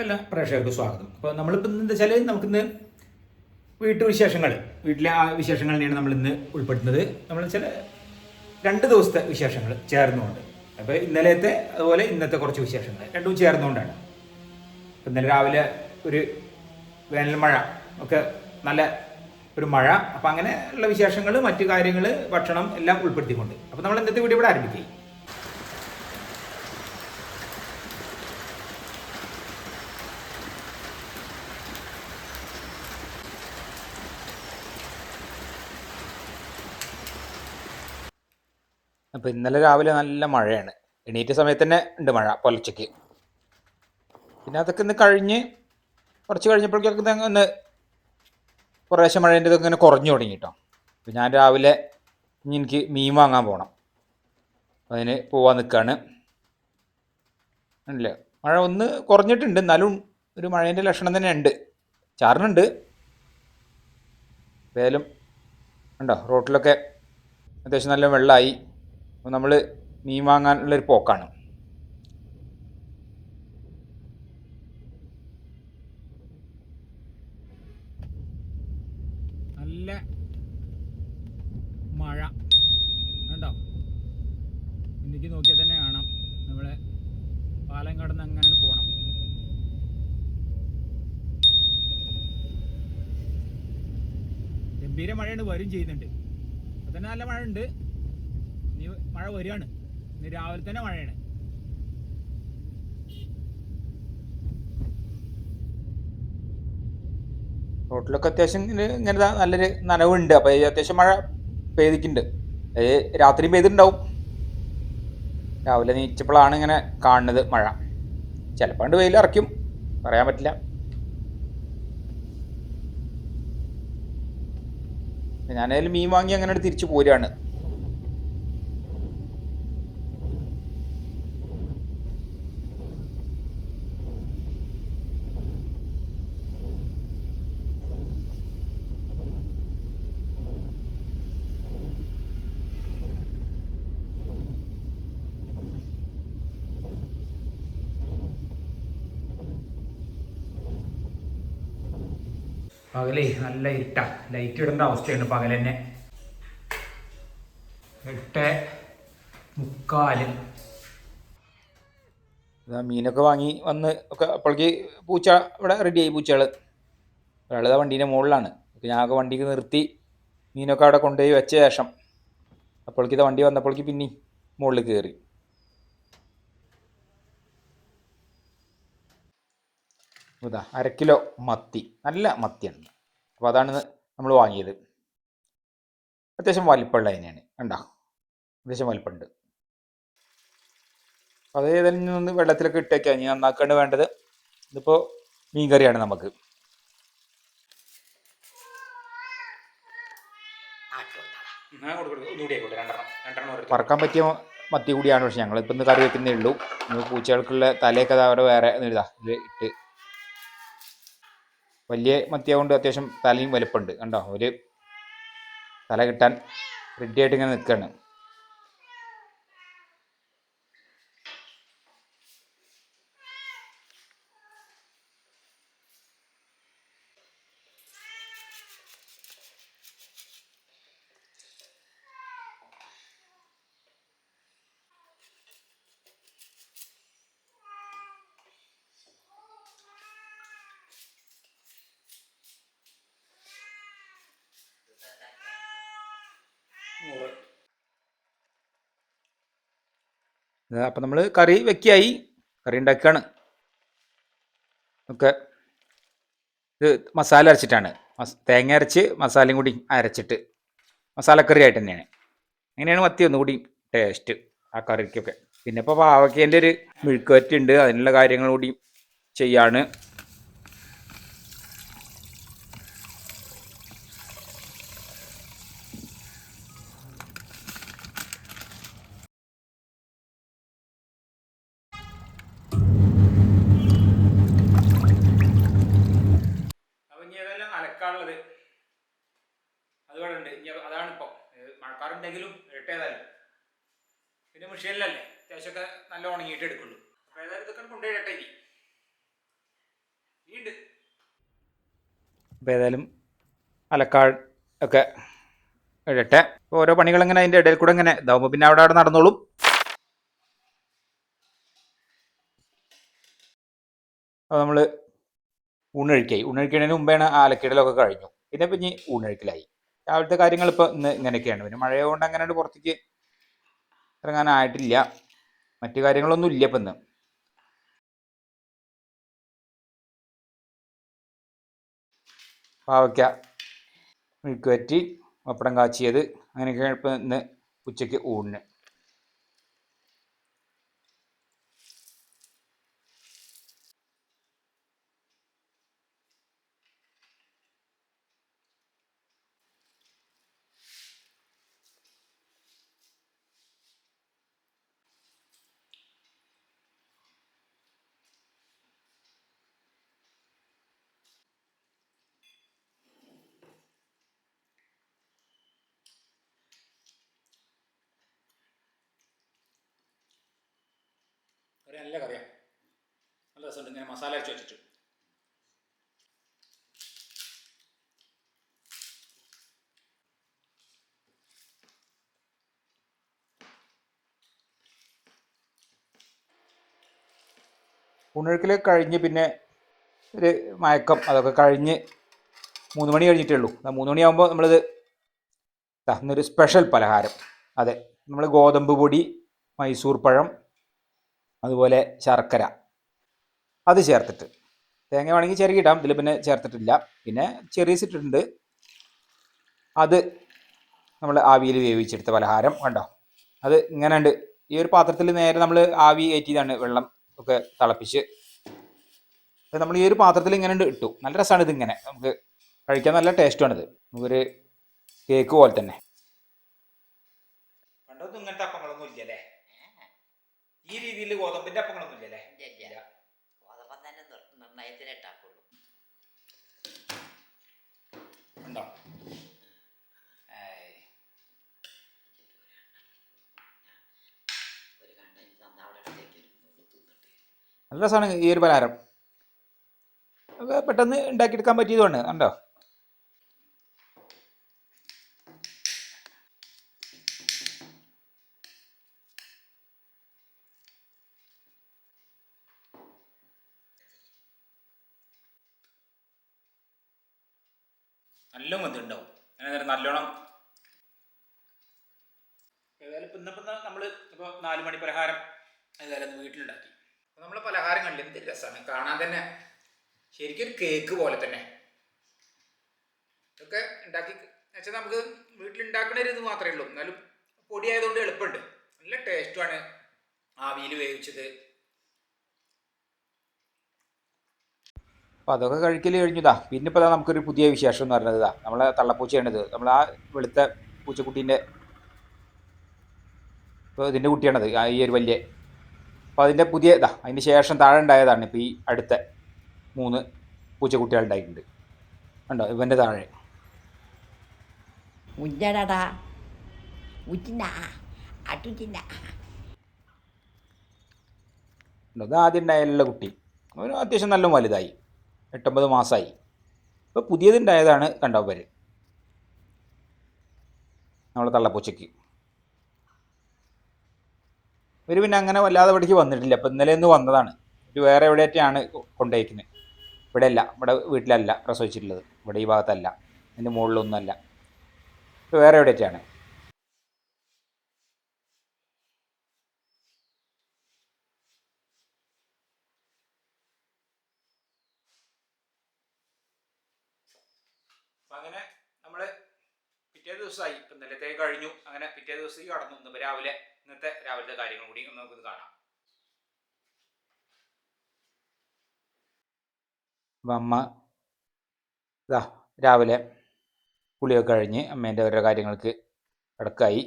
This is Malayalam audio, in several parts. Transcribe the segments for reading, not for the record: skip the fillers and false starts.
എല്ലാ പ്രേക്ഷകർക്കും സ്വാഗതം. അപ്പോൾ നമ്മളിപ്പോൾ എന്താ വെച്ചാൽ നമുക്കിന്ന് വീട്ടുവിശേഷങ്ങൾ, വീട്ടിലെ ആ വിശേഷങ്ങൾ തന്നെയാണ് നമ്മളിന്ന് ഉൾപ്പെടുത്തുന്നത്. നമ്മൾ വെച്ചാൽ 2 ദിവസത്തെ വിശേഷങ്ങൾ ചേർന്നുകൊണ്ട്, അപ്പോൾ ഇന്നലത്തെ അതുപോലെ ഇന്നത്തെ കുറച്ച് വിശേഷങ്ങൾ രണ്ടും ചേർന്നുകൊണ്ടാണ്. അപ്പോൾ ഇന്നലെ രാവിലെ ഒരു വേനൽ മഴ ഒക്കെ, നല്ല ഒരു മഴ, അപ്പോൾ അങ്ങനെ ഉള്ള വിശേഷങ്ങൾ, മറ്റു കാര്യങ്ങൾ, ഭക്ഷണം എല്ലാം ഉൾപ്പെടുത്തിക്കൊണ്ട് അപ്പോൾ നമ്മൾ ഇന്നത്തെ വീഡിയോ ഇവിടെ ആരംഭിക്കും. അപ്പോൾ ഇന്നലെ രാവിലെ നല്ല മഴയാണ്. എണീറ്റ സമയത്ത് തന്നെ ഉണ്ട് മഴ പുലർച്ചയ്ക്ക്. പിന്നെ അതൊക്കെ ഇന്ന് കഴിഞ്ഞ് കുറച്ച് കഴിഞ്ഞപ്പോഴേക്കൊക്കെ ഒന്ന് കുറേശ്ശെ മഴേൻ്റെ ഇതൊക്കെ ഇങ്ങനെ കുറഞ്ഞു തുടങ്ങി കേട്ടോ. അപ്പോൾ ഞാൻ രാവിലെ ഇനി എനിക്ക് മീൻ വാങ്ങാൻ പോകണം, അതിന് പോവാൻ നിൽക്കുകയാണ്. അല്ലേ, മഴ ഒന്ന് കുറഞ്ഞിട്ടുണ്ട്, എന്നാലും ഒരു മഴേൻ്റെ ലക്ഷണം തന്നെ ഉണ്ട്, ചാറിനുണ്ട്. ഏതായാലും ഉണ്ടോ, റോട്ടിലൊക്കെ അത്യാവശ്യം നല്ല വെള്ളമായി. അപ്പോൾ നമ്മൾ മീൻ വാങ്ങാനുള്ളൊരു പോക്കാണ്. നല്ല മഴ ഉണ്ടോ, എനിക്ക് നോക്കിയാൽ തന്നെ കാണാം. നമ്മളെ പാലം കടന്ന് അങ്ങനെ പോകണം. ഗംഭീര മഴയാണ്, വരും ചെയ്യുന്നുണ്ട്. അപ്പം തന്നെ നല്ല മഴ ഉണ്ട്. ഇനി മഴ വരികയാണ്, ഇന്ന് രാവിലെ തന്നെ മഴയാണ്. റോട്ടിലൊക്കെ അത്യാവശ്യം ഇങ്ങനെ നല്ലൊരു നനവുണ്ട്. അപ്പോൾ അത്യാവശ്യം മഴ പെയ്തിട്ടുണ്ട്. രാത്രി പെയ്തിട്ടുണ്ടാവും. രാവിലെ നീച്ചപ്പോഴാണ് ഇങ്ങനെ കാണുന്നത് മഴ. ചിലപ്പോൾ വെയിൽ ഇറക്കും, പറയാൻ പറ്റില്ല. ഞാനതിൽ മീൻ വാങ്ങി അങ്ങനെ തിരിച്ചു പോരുകയാണ്. പകലേ നല്ല ഇരുട്ടാ, ലൈറ്റ് ഇടേണ്ട അവസ്ഥയുണ്ട് പകൽ തന്നെ. 8:45. മീനൊക്കെ വാങ്ങി വന്ന് ഒക്കെ അപ്പോഴേക്ക് പൂച്ച ഇവിടെ റെഡിയായി. പൂച്ചകൾ ഒരാളിതാ വണ്ടീൻ്റെ മുകളിലാണ്. ഞാനൊക്കെ വണ്ടിക്ക് നിർത്തി മീനൊക്കെ അവിടെ കൊണ്ടുപോയി വെച്ച ശേഷം അപ്പോഴേക്ക് ഇതാ വണ്ടി വന്നപ്പോഴേക്ക് പിന്നെ മുകളിൽ കയറി. ഇതാ 1/2 കിലോ മത്തി, നല്ല മത്തിയാണ്. അപ്പോൾ അതാണ് നമ്മൾ വാങ്ങിയത്. അത്യാവശ്യം വലിപ്പമുള്ള തന്നെയാണ്, കണ്ടോ, അത്യാവശ്യം വലിപ്പമുണ്ട്. അത് ഏതായാലും ഒന്ന് വെള്ളത്തിലൊക്കെ ഇട്ടേക്കാം, ഇനി നന്നാക്കാണ് വേണ്ടത്. ഇതിപ്പോൾ മീൻ കറിയാണ് നമുക്ക്. പറക്കാൻ പറ്റിയ മത്തി കൂടിയാണ്, പക്ഷെ ഞങ്ങളിപ്പോൾ ഇന്ന് കറി വെക്കുന്നേ ഉള്ളൂ. പൂച്ചകൾക്കുള്ള തലയൊക്കെ അവിടെ വേറെ ഇതാ ഇത് ഇട്ട്. വലിയ മത്തിയാകൊണ്ട് അത്യാവശ്യം തലയും വലുപ്പമുണ്ട്, കണ്ടോ. ഒരു തല കിട്ടാൻ റെഡി ആയിട്ട് ഇങ്ങനെ നിൽക്കുകയാണ്. അപ്പം നമ്മൾ കറി വെക്കായി, കറി ഉണ്ടാക്കുകയാണ്. ഒക്കെ ഇത് മസാല അരച്ചിട്ടാണ്, തേങ്ങ അരച്ച് മസാലയും കൂടി അരച്ചിട്ട് മസാലക്കറി ആയിട്ട് തന്നെയാണ്. അങ്ങനെയാണ് മത്തി ഒന്നുകൂടി ടേസ്റ്റ് ആ കറിക്കൊക്കെ. പിന്നെ ഇപ്പോൾ പാവയ്ക്കേൻ്റെ ഒരു മെഴുക്കുവരട്ടുണ്ട്, അതിനുള്ള കാര്യങ്ങൾ കൂടി ചെയ്യാണ്. അലക്കാനുള്ളത് അതുപോലെ ഉണ്ട്. അതാണിപ്പോൾ മഴക്കാറുണ്ടെങ്കിലും ഇരട്ടേതായാലും പിന്നെ മെഷീനിലല്ലേ അത്യാവശ്യമൊക്കെ നല്ല ഉണങ്ങിയിട്ട് എടുക്കുള്ളൂ. അപ്പോൾ ഏതായാലും ഇതൊക്കെ കൊണ്ടുപോയിട്ടെ. ഇനി അപ്പോൾ ഏതായാലും അലക്കാട് ഒക്കെ ഇടട്ടെ. ഓരോ പണികൾ ഇങ്ങനെ അതിൻ്റെ ഇടയിൽ കൂടെ ഇങ്ങനെ ഇതാവുമ്പോൾ പിന്നെ അവിടെ നടന്നോളും. അപ്പോൾ നമ്മൾ ഊണഴിക്കുന്നതിന് മുമ്പേണ് ആ അലക്കിടലൊക്കെ കഴിഞ്ഞു. പിന്നെ ഇനി ഊണഴിക്കലായി. രാവിലത്തെ കാര്യങ്ങൾ ഇപ്പോൾ ഇന്ന് ഇങ്ങനെയൊക്കെയാണ്. പിന്നെ മഴയുകൊണ്ട് അങ്ങനെ പുറത്തേക്ക് ഇറങ്ങാനായിട്ടില്ല. മറ്റു കാര്യങ്ങളൊന്നും ഇല്ല ഇപ്പം ഇന്ന്. പാവയ്ക്ക മെഴുക്ക് വരട്ടി, പപ്പടം കാച്ചിയത്, അങ്ങനെയൊക്കെയാണ് ഇപ്പം ഇന്ന് ഉച്ചയ്ക്ക് ഊണിന്. നല്ല കറിയാണ്, നല്ല രസമുണ്ട് ഇങ്ങനെ മസാല അരച്ച് വെച്ചിട്ട്. ഊണൊഴുക്കൽ കഴിഞ്ഞ് പിന്നെ ഒരു മയക്കം അതൊക്കെ കഴിഞ്ഞ് 3 മണി കഴിഞ്ഞിട്ടേ ഉള്ളൂ. 3 മണിയാകുമ്പോൾ നമ്മളിത് ഇന്നൊരു സ്പെഷ്യൽ പലഹാരം. അതെ, നമ്മൾ ഗോതമ്പ് പൊടി, മൈസൂർ പഴം, അതുപോലെ ശർക്കര അത് ചേർത്തിട്ട്, തേങ്ങ വേണമെങ്കിൽ ചിരകിടാം, ഇതിൽ പിന്നെ ചേർത്തിട്ടില്ല. പിന്നെ ചെറീസ് ഇട്ടിട്ടുണ്ട്. അത് നമ്മൾ ആവിയിൽ വേവിച്ചെടുത്ത പലഹാരം കണ്ടോ. അത് ഇങ്ങനെ ഉണ്ട്. ഈ ഒരു പാത്രത്തിൽ നേരെ നമ്മൾ ആവി കയറ്റിയതാണ്, വെള്ളം ഒക്കെ തിളപ്പിച്ച്. നമ്മൾ ഈ ഒരു പാത്രത്തിൽ ഇങ്ങനെ ഇട്ടു. നല്ല രസമാണ് ഇതിങ്ങനെ, നമുക്ക് കഴിക്കാൻ നല്ല ടേസ്റ്റുമാണിത്. നമുക്കൊരു കേക്ക് പോലെ തന്നെ. പണ്ടൊന്നും ഇങ്ങനത്തെ അപ്പങ്ങളൊന്നും ഇല്ലല്ലേ, ഈ രീതിയിൽ ഗോതമ്പിന്റെ അപ്പങ്ങളൊന്നും ഇല്ലല്ലേ. ഗോതമ്പം തന്നെ നിർണയത്തിന് ഉണ്ടാക്കുള്ളൂ. ഉണ്ടോ? നല്ല രസമാണ് ഈ ഒരു പലഹാരം. പെട്ടെന്ന് ഉണ്ടാക്കിയെടുക്കാൻ പറ്റിയതുകൊണ്ട് കണ്ടോ. നല്ല മന്തുണ്ടാവും അങ്ങനെ നല്ലോണം. ഏതായാലും ഇപ്പം ഇന്നിപ്പം നമ്മൾ ഇപ്പോൾ 4 മണി പലഹാരം ഏതായാലും വീട്ടിലുണ്ടാക്കി. അപ്പോൾ നമ്മൾ പലഹാരം കണ്ടില്ല, എന്ത് രസമാണ് കാണാൻ തന്നെ, ശരിക്കും ഒരു കേക്ക് പോലെ തന്നെ. ഇതൊക്കെ ഉണ്ടാക്കി വെച്ചാൽ നമുക്ക് വീട്ടിലുണ്ടാക്കുന്ന ഒരു ഇത് മാത്രമേ ഉള്ളൂ, എന്നാലും പൊടി ആയതുകൊണ്ട് എളുപ്പമുണ്ട്. നല്ല ടേസ്റ്റുമാണ് ആവിയിൽ വേവിച്ചത്. അപ്പോൾ അതൊക്കെ കഴിക്കൽ കഴിഞ്ഞതാ. പിന്നെ ഇപ്പോൾ നമുക്കൊരു പുതിയ വിശേഷം എന്ന് പറഞ്ഞത് നമ്മളെ തള്ളപ്പൂച്ചയാണിത്. നമ്മൾ ആ വെളുത്ത പൂച്ചക്കുട്ടീൻ്റെ ഇപ്പോൾ ഇതിൻ്റെ കുട്ടിയാണത്, ഈ ഒരു വലിയ. അപ്പോൾ അതിൻ്റെ പുതിയ അതിന് ശേഷം താഴെ ഉണ്ടായതാണ് ഇപ്പോൾ ഈ അടുത്ത 3 പൂച്ചക്കുട്ടികൾ ഉണ്ടായിട്ടുണ്ട്. ഉണ്ടോ ഇവൻ്റെ താഴെ. ഇത് ആദ്യം ഉണ്ടായുള്ള കുട്ടി അവന് അത്യാവശ്യം നല്ല വലുതായി, 8-9 മാസമായി. ഇപ്പോൾ പുതിയതുണ്ടായതാണ് കണ്ടോ ഇവർ, നമ്മളെ തള്ളപ്പൂച്ചയ്ക്ക്. ഇവർ പിന്നെ അങ്ങനെ വല്ലാതെ ഇവിടേക്ക് വന്നിട്ടില്ല. അപ്പോൾ ഇന്നലെ ഒന്ന് വന്നതാണ്. ഇത് വേറെ എവിടെയൊക്കെയാണ് കൊണ്ടുപോയിരിക്കുന്നത്. ഇവിടെ അല്ല, ഇവിടെ വീട്ടിലല്ല പ്രസവിച്ചിട്ടുള്ളത്, ഇവിടെ ഈ ഭാഗത്തല്ല, അതിൻ്റെ മുകളിലൊന്നുമല്ല, ഇപ്പോൾ വേറെ എവിടെയൊക്കെയാണ്. അപ്പം അങ്ങനെ നമ്മൾ പിറ്റേ ദിവസമായി, ഇപ്പം ഇന്നലത്തെ കഴിഞ്ഞു, അങ്ങനെ പിറ്റേ ദിവസത്തേക്ക് കടന്നു. ഇന്നിപ്പോൾ രാവിലെ ഇന്നത്തെ രാവിലത്തെ കാര്യങ്ങൾ കൂടി നമുക്കിത് കാണാം. അപ്പം അമ്മ രാവിലെ കുളിയൊക്കെ കഴിഞ്ഞ് അമ്മേൻ്റെ ഓരോ കാര്യങ്ങൾക്ക് കിടക്കായി.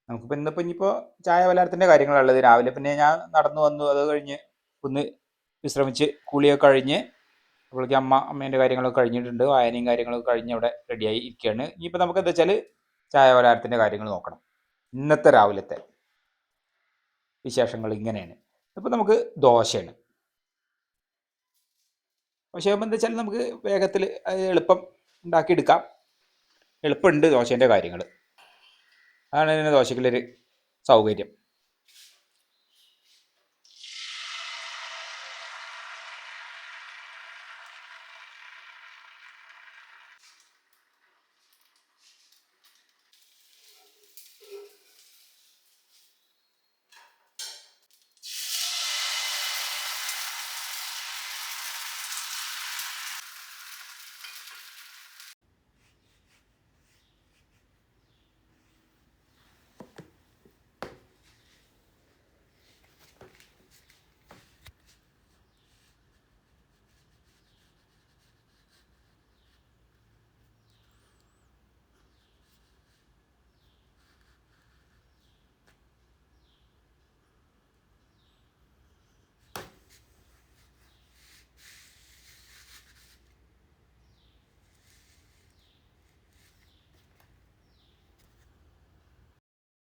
നമുക്കിപ്പോൾ ഇന്നിപ്പോൾ ഇനിയിപ്പോൾ ചായ പലഹാരത്തിൻ്റെ കാര്യങ്ങളുള്ളത്. രാവിലെ പിന്നെ ഞാൻ നടന്നു വന്നു, അത് കഴിഞ്ഞ് ഒന്ന് വിശ്രമിച്ച് കുളിയൊക്കെ കഴിഞ്ഞ് അപ്പോഴേക്കും അമ്മേൻ്റെ കാര്യങ്ങളൊക്കെ കഴിഞ്ഞിട്ടുണ്ട്. വായനയും കാര്യങ്ങളൊക്കെ കഴിഞ്ഞ് അവിടെ റെഡിയായി ഇരിക്കുകയാണ്. ഇനിയിപ്പോൾ നമുക്ക് എന്താ വെച്ചാൽ ചായ പലഹാരത്തിൻ്റെ കാര്യങ്ങൾ നോക്കണം. ഇന്നത്തെ രാവിലത്തെ വിശേഷങ്ങൾ ഇങ്ങനെയാണ്. ഇപ്പോൾ നമുക്ക് ദോശയാണ്. ദോശയാകുമ്പോൾ എന്താ വെച്ചാൽ നമുക്ക് വേഗത്തിൽ എളുപ്പം ഉണ്ടാക്കിയെടുക്കാം. എളുപ്പമുണ്ട് ദോശേൻ്റെ കാര്യങ്ങൾ. അതാണ് ഇതിന് ദോശയ്ക്കുള്ളൊരു സൗകര്യം.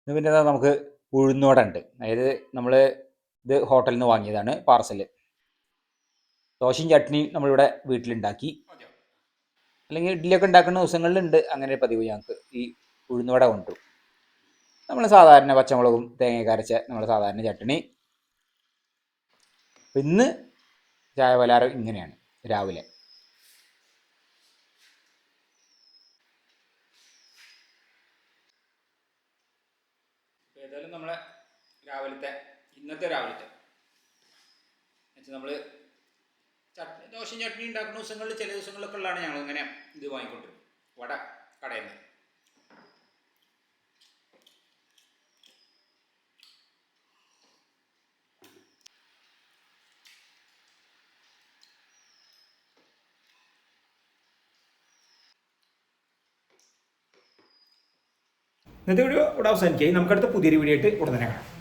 പിന്നെ നമുക്ക് ഉഴുന്നുവട ഉണ്ട്. അതായത് നമ്മൾ ഇത് ഹോട്ടലിൽ നിന്ന് വാങ്ങിയതാണ് പാർസൽ. ദോശയും ചട്നിയും നമ്മളിവിടെ വീട്ടിലുണ്ടാക്കി. അല്ലെങ്കിൽ ഇഡ്ഡലിയൊക്കെ ഉണ്ടാക്കുന്ന ദിവസങ്ങളിലുണ്ട് അങ്ങനെ പതിവ് ഞങ്ങൾക്ക് ഈ ഉഴുന്നുവട കൊണ്ടു. നമ്മൾ സാധാരണ പച്ചമുളകും തേങ്ങയൊക്കെ അരച്ച നമ്മൾ സാധാരണ ചട്നി. ഇന്ന് ചായ പലഹാരം ഇങ്ങനെയാണ് രാവിലെ. ഏതായാലും നമ്മളെ ഇന്നത്തെ രാവിലത്തെ നമ്മൾ ദോശയും ചട്നി ഉണ്ടാക്കുന്ന ദിവസങ്ങളിൽ ചില ദിവസങ്ങളിലൊക്കെ ഉള്ളതാണ് ഞങ്ങൾ ഇങ്ങനെ ഇത് വാങ്ങിക്കൊണ്ടിരും വട കടയിൽ നിന്ന്. ഇന്നത്തെ വീഡിയോ ഇവിടെ അവസാനിക്കുകയായി. നമുക്കടുത്ത പുതിയൊരു വീഡിയോ ആയിട്ട് ഉടനെ കാണാം.